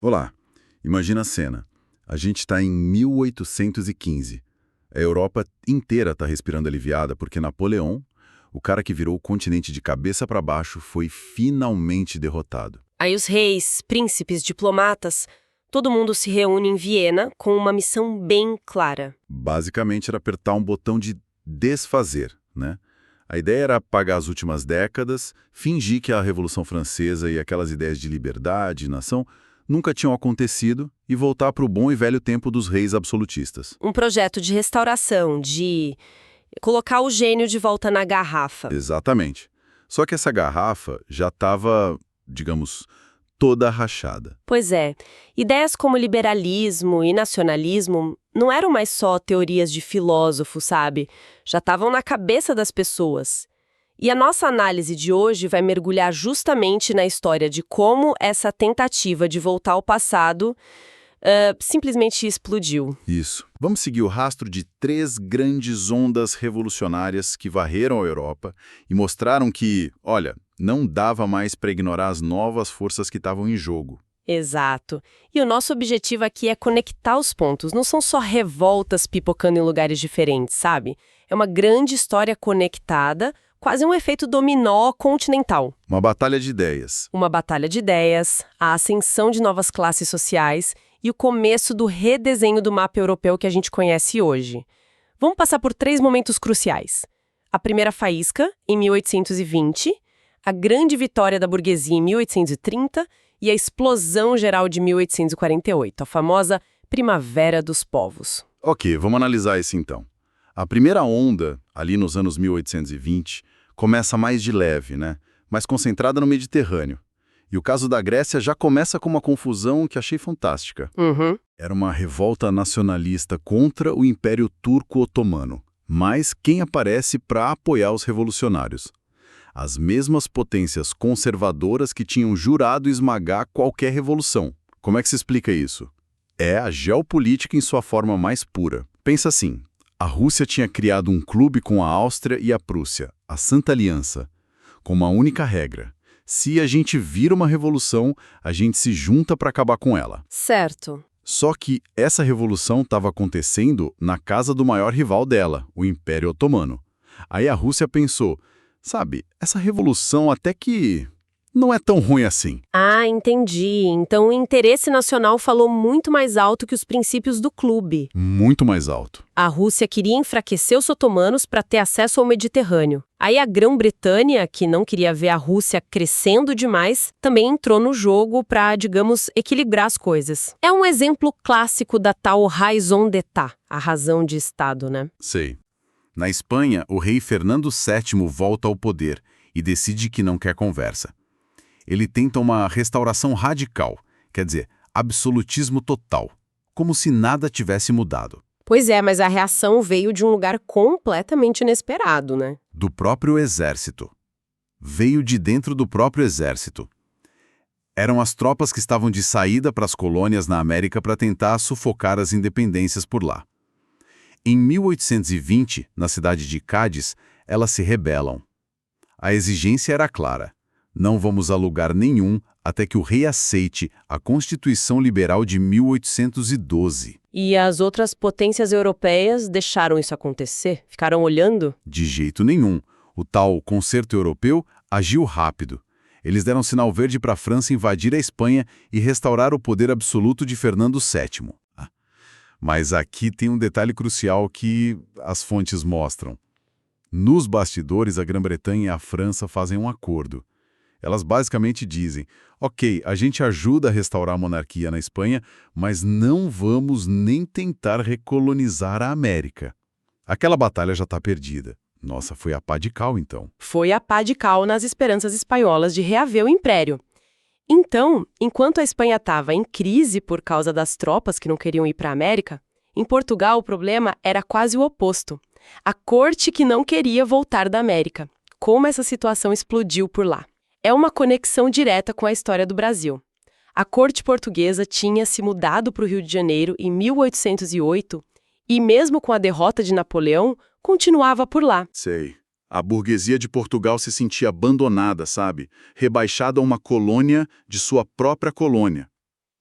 Olá, imagina a cena. A gente está em 1815. A Europa inteira está respirando aliviada porque Napoleão, o cara que virou o continente de cabeça para baixo, foi finalmente derrotado. Aí os reis, príncipes, diplomatas, todo mundo se reúne em Viena com uma missão bem clara. Basicamente era apertar um botão de desfazer, né? A ideia era apagar as últimas décadas, fingir que a Revolução Francesa e aquelas ideias de liberdade e nação nunca tinham acontecido e voltar para o bom e velho tempo dos reis absolutistas. Um projeto de restauração, de colocar o gênio de volta na garrafa. Exatamente. Só que essa garrafa já estava, digamos, toda rachada. Pois é, ideias como liberalismo e nacionalismo não eram mais só teorias de filósofo, sabe? Já estavam na cabeça das pessoas. E a nossa análise de hoje vai mergulhar justamente na história de como essa tentativa de voltar ao passado simplesmente explodiu. Isso. Vamos seguir o rastro de 3 grandes ondas revolucionárias que varreram a Europa e mostraram que, olha, não dava mais para ignorar as novas forças que estavam em jogo. Exato. E o nosso objetivo aqui é conectar os pontos. Não são só revoltas pipocando em lugares diferentes, sabe? É uma grande história conectada, quase um efeito dominó continental. Uma batalha de ideias. Uma batalha de ideias, a ascensão de novas classes sociais e o começo do redesenho do mapa europeu que a gente conhece hoje. Vamos passar por 3 momentos cruciais. A primeira faísca, em 1820, a grande vitória da burguesia em 1830 e a explosão geral de 1848, a famosa Primavera dos Povos. Ok, vamos analisar isso então. A primeira onda, ali nos anos 1820, começa mais de leve, né? Mais concentrada no Mediterrâneo. E o caso da Grécia já começa com uma confusão que achei fantástica. Era uma revolta nacionalista contra o Império Turco-Otomano. Mas quem aparece para apoiar os revolucionários? As mesmas potências conservadoras que tinham jurado esmagar qualquer revolução. Como é que se explica isso? É a geopolítica em sua forma mais pura. Pensa assim, a Rússia tinha criado um clube com a Áustria e a Prússia, a Santa Aliança, com uma única regra. Se a gente vira uma revolução, a gente se junta para acabar com ela. Certo. Só que essa revolução estava acontecendo na casa do maior rival dela, o Império Otomano. Aí a Rússia pensou, sabe, essa revolução até que não é tão ruim assim. Ah, entendi. Então o interesse nacional falou muito mais alto que os princípios do clube. Muito mais alto. A Rússia queria enfraquecer os otomanos para ter acesso ao Mediterrâneo. Aí a Grã-Bretanha, que não queria ver a Rússia crescendo demais, também entrou no jogo para, digamos, equilibrar as coisas. É um exemplo clássico da tal raison d'État, a razão de Estado, né? Sei. Na Espanha, o rei Fernando VII volta ao poder e decide que não quer conversa. Ele tenta uma restauração radical, quer dizer, absolutismo total, como se nada tivesse mudado. Pois é, mas a reação veio de um lugar completamente inesperado, né? Do próprio exército. Veio de dentro do próprio exército. Eram as tropas que estavam de saída para as colônias na América para tentar sufocar as independências por lá. Em 1820, na cidade de Cádiz, elas se rebelam. A exigência era clara. Não vamos a lugar nenhum até que o rei aceite a Constituição Liberal de 1812. E as outras potências europeias deixaram isso acontecer? Ficaram olhando? De jeito nenhum. O tal Concerto Europeu agiu rápido. Eles deram sinal verde para a França invadir a Espanha e restaurar o poder absoluto de Fernando VII. Mas aqui tem um detalhe crucial que as fontes mostram. Nos bastidores, a Grã-Bretanha e a França fazem um acordo. Elas basicamente dizem, ok, a gente ajuda a restaurar a monarquia na Espanha, mas não vamos nem tentar recolonizar a América. Aquela batalha já está perdida. Nossa, foi a pá de cal, então. Foi a pá de cal nas esperanças espanholas de reaver o império. Então, enquanto a Espanha estava em crise por causa das tropas que não queriam ir para a América, em Portugal o problema era quase o oposto. A corte que não queria voltar da América. Como essa situação explodiu por lá. É uma conexão direta com a história do Brasil. A corte portuguesa tinha se mudado para o Rio de Janeiro em 1808 e, mesmo com a derrota de Napoleão, continuava por lá. Sei. A burguesia de Portugal se sentia abandonada, sabe? Rebaixada a uma colônia de sua própria colônia.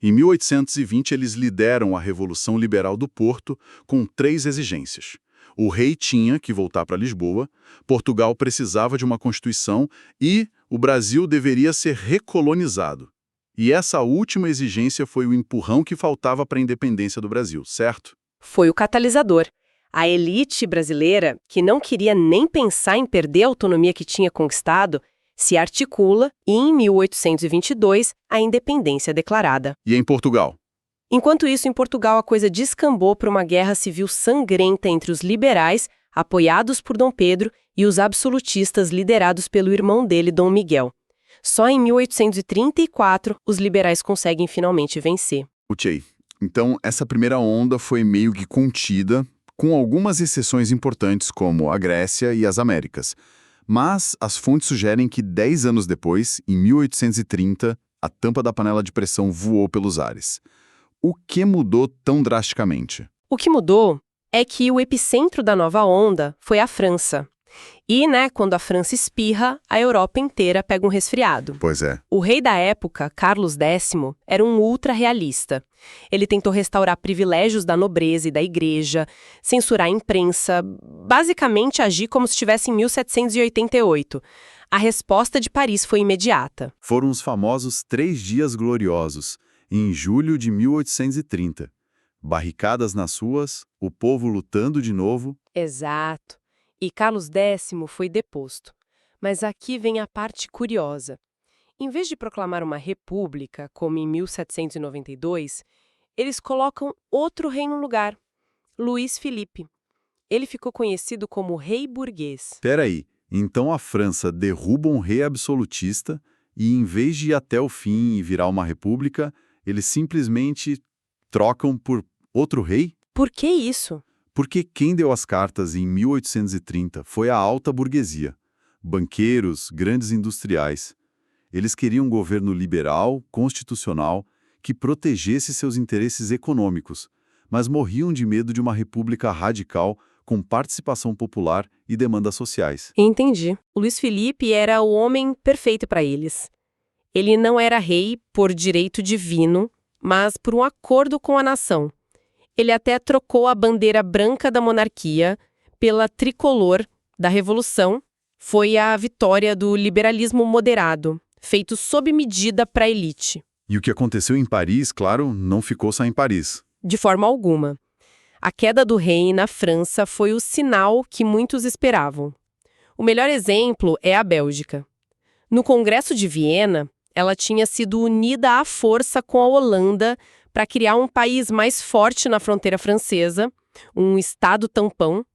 Em 1820, eles lideram a Revolução Liberal do Porto com 3 exigências. O rei tinha que voltar para Lisboa, Portugal precisava de uma constituição e o Brasil deveria ser recolonizado. E essa última exigência foi o empurrão que faltava para a independência do Brasil, certo? Foi o catalisador. A elite brasileira, que não queria nem pensar em perder a autonomia que tinha conquistado, se articula e, em 1822, a independência é declarada. E em Portugal? Enquanto isso, em Portugal, a coisa descambou para uma guerra civil sangrenta entre os liberais, apoiados por Dom Pedro, e os absolutistas, liderados pelo irmão dele, Dom Miguel. Só em 1834, os liberais conseguem finalmente vencer. Ok. Então, essa primeira onda foi meio que contida, com algumas exceções importantes, como a Grécia e as Américas. Mas as fontes sugerem que 10 anos depois, em 1830, a tampa da panela de pressão voou pelos ares. O que mudou tão drasticamente? O que mudou é que o epicentro da nova onda foi a França. E, quando a França espirra, a Europa inteira pega um resfriado. Pois é. O rei da época, Carlos X, era um ultra-realista. Ele tentou restaurar privilégios da nobreza e da igreja, censurar a imprensa, basicamente agir como se estivesse em 1788. A resposta de Paris foi imediata. Foram os famosos 3 dias gloriosos, em julho de 1830. Barricadas nas ruas, o povo lutando de novo. Exato. E Carlos X foi deposto. Mas aqui vem a parte curiosa. Em vez de proclamar uma república, como em 1792, eles colocam outro rei no lugar, Luís Filipe. Ele ficou conhecido como rei burguês. Peraí, então a França derruba um rei absolutista e, em vez de ir até o fim e virar uma república, eles simplesmente trocam por outro rei? Por que isso? Porque quem deu as cartas em 1830 foi a alta burguesia, banqueiros, grandes industriais. Eles queriam um governo liberal, constitucional, que protegesse seus interesses econômicos, mas morriam de medo de uma república radical com participação popular e demandas sociais. Entendi. O Luís Filipe era o homem perfeito para eles. Ele não era rei por direito divino, mas por um acordo com a nação. Ele até trocou a bandeira branca da monarquia pela tricolor da Revolução. Foi a vitória do liberalismo moderado, feito sob medida para a elite. E o que aconteceu em Paris, claro, não ficou só em Paris. De forma alguma. A queda do rei na França foi o sinal que muitos esperavam. O melhor exemplo é a Bélgica. No Congresso de Viena, ela tinha sido unida à força com a Holanda para criar um país mais forte na fronteira francesa, um estado tampão.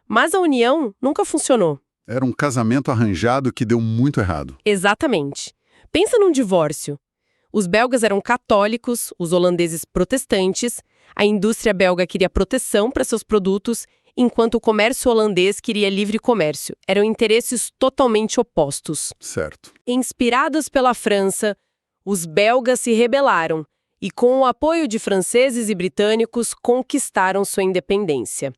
Mas a união nunca funcionou. Era um casamento arranjado que deu muito errado. Exatamente. Pensa num divórcio. Os belgas eram católicos, os holandeses protestantes, a indústria belga queria proteção para seus produtos, enquanto o comércio holandês queria livre comércio. Eram interesses totalmente opostos. Certo. Inspirados pela França, os belgas se rebelaram e, com o apoio de franceses e britânicos, conquistaram sua independência.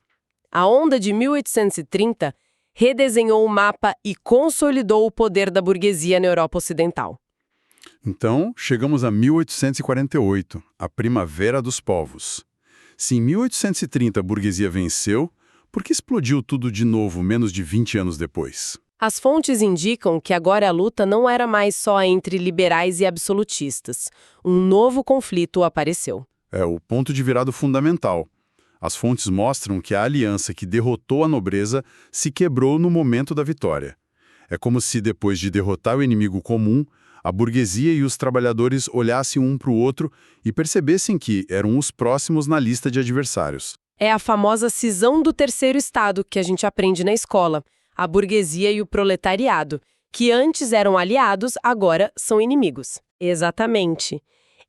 A onda de 1830 redesenhou o mapa e consolidou o poder da burguesia na Europa Ocidental. Então, chegamos a 1848, a Primavera dos Povos. Se em 1830 a burguesia venceu, por que explodiu tudo de novo menos de 20 anos depois? As fontes indicam que agora a luta não era mais só entre liberais e absolutistas. Um novo conflito apareceu. É o ponto de virada fundamental. As fontes mostram que a aliança que derrotou a nobreza se quebrou no momento da vitória. É como se, depois de derrotar o inimigo comum, a burguesia e os trabalhadores olhassem um para o outro e percebessem que eram os próximos na lista de adversários. É a famosa cisão do terceiro estado que a gente aprende na escola. A burguesia e o proletariado, que antes eram aliados, agora são inimigos. Exatamente.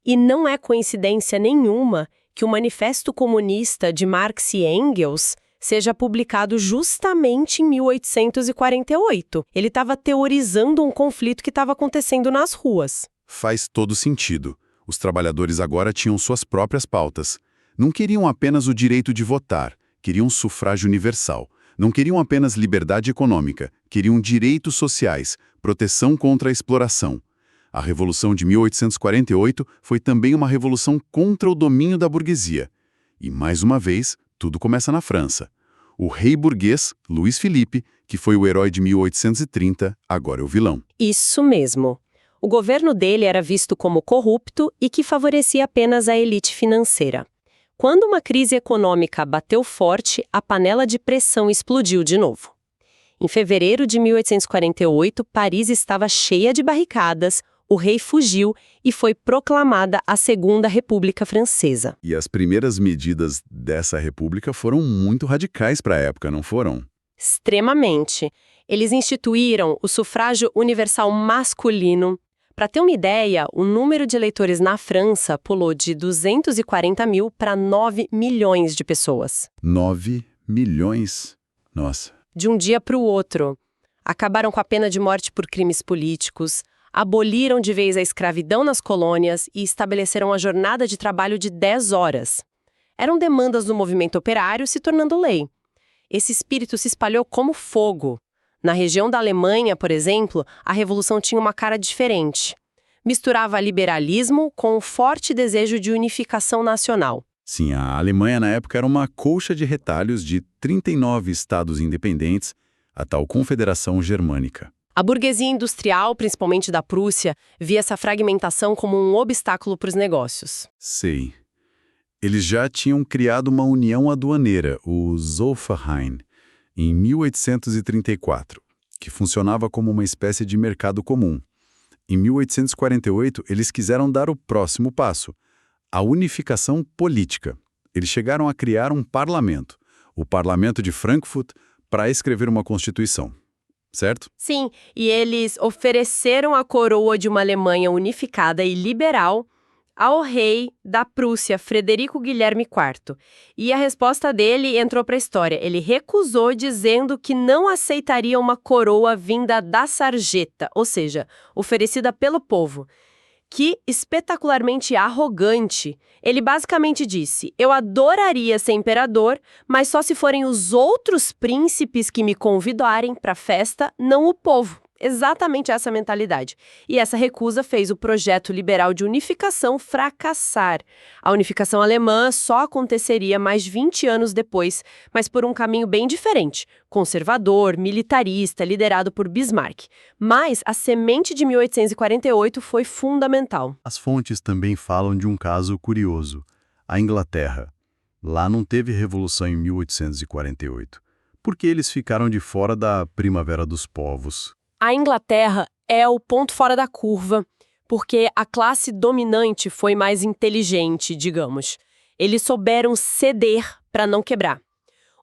E não é coincidência nenhuma que o Manifesto Comunista de Marx e Engels seja publicado justamente em 1848. Ele estava teorizando um conflito que estava acontecendo nas ruas. Faz todo sentido. Os trabalhadores agora tinham suas próprias pautas. Não queriam apenas o direito de votar, queriam sufrágio universal. Não queriam apenas liberdade econômica, queriam direitos sociais, proteção contra a exploração. A Revolução de 1848 foi também uma revolução contra o domínio da burguesia. E, mais uma vez, tudo começa na França. O rei burguês, Luís Filipe, que foi o herói de 1830, agora é o vilão. Isso mesmo. O governo dele era visto como corrupto e que favorecia apenas a elite financeira. Quando uma crise econômica bateu forte, a panela de pressão explodiu de novo. Em fevereiro de 1848, Paris estava cheia de barricadas, o rei fugiu e foi proclamada a Segunda República Francesa. E as primeiras medidas dessa república foram muito radicais para a época, não foram? Extremamente. Eles instituíram o sufrágio universal masculino. Para ter uma ideia, o número de eleitores na França pulou de 240 mil para 9 milhões de pessoas. 9 milhões? Nossa. De um dia para o outro. Acabaram com a pena de morte por crimes políticos, aboliram de vez a escravidão nas colônias e estabeleceram a jornada de trabalho de 10 horas. Eram demandas do movimento operário se tornando lei. Esse espírito se espalhou como fogo. Na região da Alemanha, por exemplo, a revolução tinha uma cara diferente. Misturava liberalismo com um forte desejo de unificação nacional. Sim, a Alemanha na época era uma colcha de retalhos de 39 estados independentes, a tal Confederação Germânica. A burguesia industrial, principalmente da Prússia, via essa fragmentação como um obstáculo para os negócios. Sei. Eles já tinham criado uma união aduaneira, o Zollverein, em 1834, que funcionava como uma espécie de mercado comum. Em 1848, eles quiseram dar o próximo passo, a unificação política. Eles chegaram a criar um parlamento, o Parlamento de Frankfurt, para escrever uma constituição. Certo? Sim, e eles ofereceram a coroa de uma Alemanha unificada e liberal ao rei da Prússia, Frederico Guilherme IV. E a resposta dele entrou para a história. Ele recusou, dizendo que não aceitaria uma coroa vinda da sarjeta, ou seja, oferecida pelo povo. Que espetacularmente arrogante. Ele basicamente disse: eu adoraria ser imperador, mas só se forem os outros príncipes que me convidarem para a festa, não o povo. Exatamente essa mentalidade. E essa recusa fez o projeto liberal de unificação fracassar. A unificação alemã só aconteceria mais 20 anos depois, mas por um caminho bem diferente, conservador, militarista, liderado por Bismarck. Mas a semente de 1848 foi fundamental. As fontes também falam de um caso curioso, a Inglaterra. Lá não teve revolução em 1848, porque eles ficaram de fora da Primavera dos Povos. A Inglaterra é o ponto fora da curva, porque a classe dominante foi mais inteligente, digamos. Eles souberam ceder para não quebrar.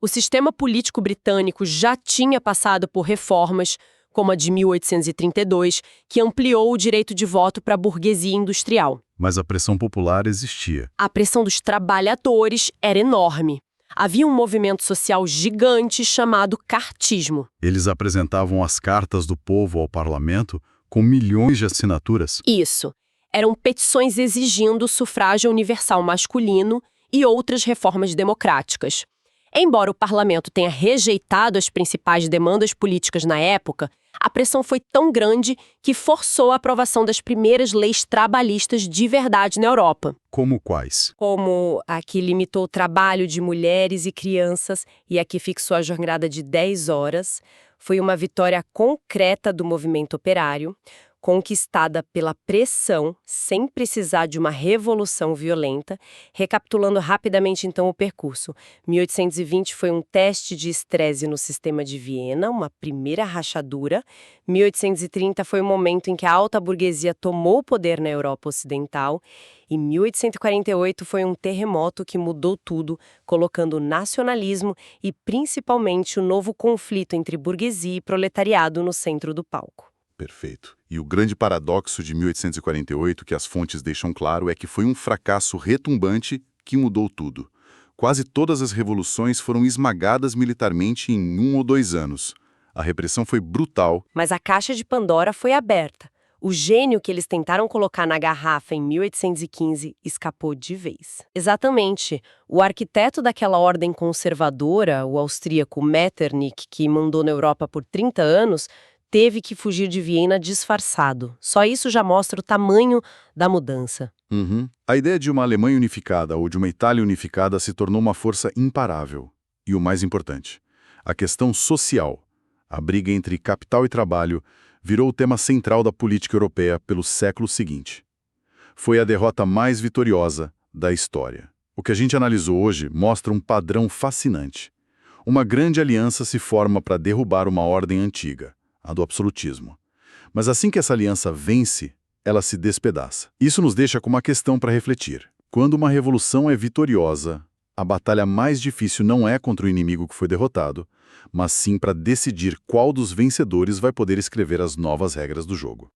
O sistema político britânico já tinha passado por reformas, como a de 1832, que ampliou o direito de voto para a burguesia industrial. Mas a pressão popular existia. A pressão dos trabalhadores era enorme. Havia um movimento social gigante chamado cartismo. Eles apresentavam as cartas do povo ao parlamento com milhões de assinaturas. Isso. Eram petições exigindo o sufrágio universal masculino e outras reformas democráticas. Embora o parlamento tenha rejeitado as principais demandas políticas na época, a pressão foi tão grande que forçou a aprovação das primeiras leis trabalhistas de verdade na Europa. Como quais? Como a que limitou o trabalho de mulheres e crianças e a que fixou a jornada de 10 horas, foi uma vitória concreta do movimento operário, conquistada pela pressão, sem precisar de uma revolução violenta. Recapitulando rapidamente, então, o percurso. 1820 foi um teste de estresse no sistema de Viena, uma primeira rachadura. 1830 foi o momento em que a alta burguesia tomou o poder na Europa Ocidental. E 1848 foi um terremoto que mudou tudo, colocando o nacionalismo e, principalmente, o novo conflito entre burguesia e proletariado no centro do palco. Perfeito. E o grande paradoxo de 1848 que as fontes deixam claro é que foi um fracasso retumbante que mudou tudo. Quase todas as revoluções foram esmagadas militarmente em 1 ou 2 anos. A repressão foi brutal. Mas a caixa de Pandora foi aberta. O gênio que eles tentaram colocar na garrafa em 1815 escapou de vez. Exatamente. O arquiteto daquela ordem conservadora, o austríaco Metternich, que mandou na Europa por 30 anos, teve que fugir de Viena disfarçado. Só isso já mostra o tamanho da mudança. A ideia de uma Alemanha unificada ou de uma Itália unificada se tornou uma força imparável. E o mais importante, a questão social, a briga entre capital e trabalho, virou o tema central da política europeia pelo século seguinte. Foi a derrota mais vitoriosa da história. O que a gente analisou hoje mostra um padrão fascinante. Uma grande aliança se forma para derrubar uma ordem antiga, a do absolutismo. Mas assim que essa aliança vence, ela se despedaça. Isso nos deixa com uma questão para refletir. Quando uma revolução é vitoriosa, a batalha mais difícil não é contra o inimigo que foi derrotado, mas sim para decidir qual dos vencedores vai poder escrever as novas regras do jogo.